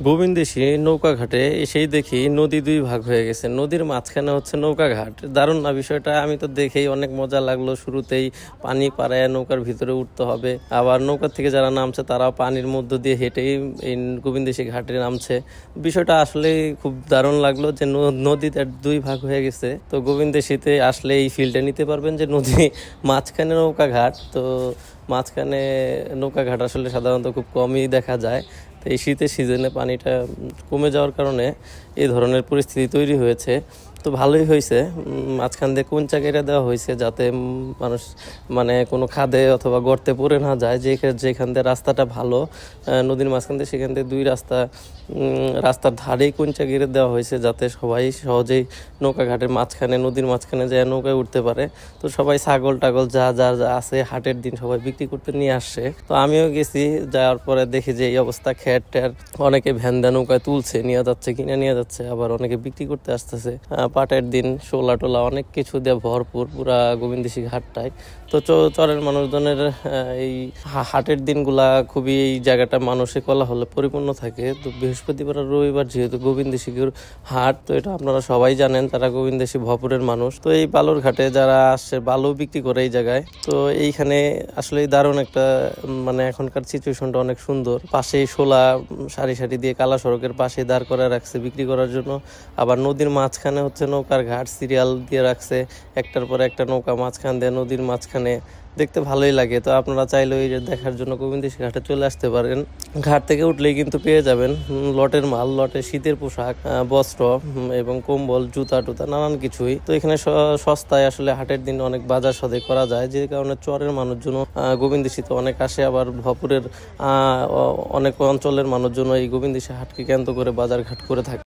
গোবিন্দেশী নৌকা ঘাটে এসেই দেখি নদী দুই ভাগ হয়ে গেছে। নদীর মাঝখানে হচ্ছে নৌকা ঘাট। দারুণ না বিষয়টা? আমি তো দেখেই অনেক মজা লাগলো। শুরুতেই পানি পাড়ায় নৌকার ভিতরে উঠতে হবে, আবার নৌকা থেকে যারা নামছে তারাও পানির মধ্য দিয়ে হেঁটেই এই গোবিন্দেশী ঘাটে নামছে। বিষয়টা আসলে খুব দারুণ লাগলো যে নদীতে দুই ভাগ হয়ে গেছে। তো গোবিন্দেশীতে আসলে এই ফিলটা নিতে পারবেন যে নদী মাঝখানে নৌকা ঘাট। তো মাঝখানে নৌকা ঘাট আসলে সাধারণত খুব কমই দেখা যায়। তো এই শীতের সিজনে পানিটা কমে যাওয়ার কারণে এই ধরনের পরিস্থিতি তৈরি হয়েছে। তো ভালোই হয়েছে, মাঝখান দিয়ে কোঞ্চা কেটে দেওয়া হয়েছে যাতে মানুষ মানে কোনো খাদে অথবা গর্তে পড়ে না যায়। যেখান দিয়ে রাস্তাটা ভালো, নদীর মাঝখান দিয়ে, সেখান দিয়ে দুই রাস্তার ধারেই কোঞ্চা কেটে দেওয়া হয়েছে যাতে সবাই সহজেই নৌকা ঘাটের মাঝখানে, নদীর মাঝখানে যায় নৌকায় উঠতে পারে। তো সবাই ছাগল টাগল যা যা যা আছে হাটের দিন সবাই বিক্রি করতে নিয়ে আসছে। তো আমিও গেছি, যাওয়ার পরে দেখি যে এই অবস্থা। খ্যাট ট্যার অনেকে ভ্যানদা নৌকায় তুলছে, নিয়ে যাচ্ছে, কিনে নিয়ে যাচ্ছে, আবার অনেকে বিক্রি করতে আসতেছে। পাটের দিন শোলা টোলা অনেক কিছু দিয়ে ভরপুর পুরা গোবিন্দেশী ঘাটটায়। তো চরের মানুষজনের এই হাটের দিনগুলা খুবই, এই জায়গাটা মানুষে কোলাহলে পরিপূর্ণ থাকে। তো বৃহস্পতিবার আর রবিবার যেহেতু গোবিন্দেশীর হাট, তো এটা আপনারা সবাই জানেন, তারা গোবিন্দেশী ভপুরের মানুষ। তো এই বালুর ঘাটে যারা আসছে বালু বিক্রি করে এই জায়গায়। তো এইখানে আসলে দারুণ একটা মানে এখনকার সিচুয়েশনটা অনেক সুন্দর। পাশেই শোলা সারি সারি দিয়ে কালা সড়কের পাশে দাঁড় করে রাখছে বিক্রি করার জন্য। আবার নদীর মাঝখানে হচ্ছে নৌকার ঘাট সিরিয়াল দিয়ে রাখছে, একটার পর একটা নৌকা মাঝখান দিয়ে নদীর মাঝখানে। দেখতে ভালোই লাগে। তো আপনারা চাইলে ওই দেখার জন্য গোবিন্দেশী ঘাটে চলে আসতে পারেন। ঘাট থেকে উঠলেই কিন্তু পেয়ে যাবেন লটের মাল, লটে শীতের পোশাক, বস্ত্র এবং কম্বল, জুতা টুতা, নানান কিছুই। তো এখানে সস্তায় আসলে হাটের দিন অনেক বাজার সদাই করা যায়, যে কারণে চরের মানুষজন গোবিন্দেশীতে অনেক আসে। আবার ভপুরের অনেক অঞ্চলের মানুষজন এই গোবিন্দেশী হাটকে কেন্দ্র করে বাজার ঘাট করে থাকে।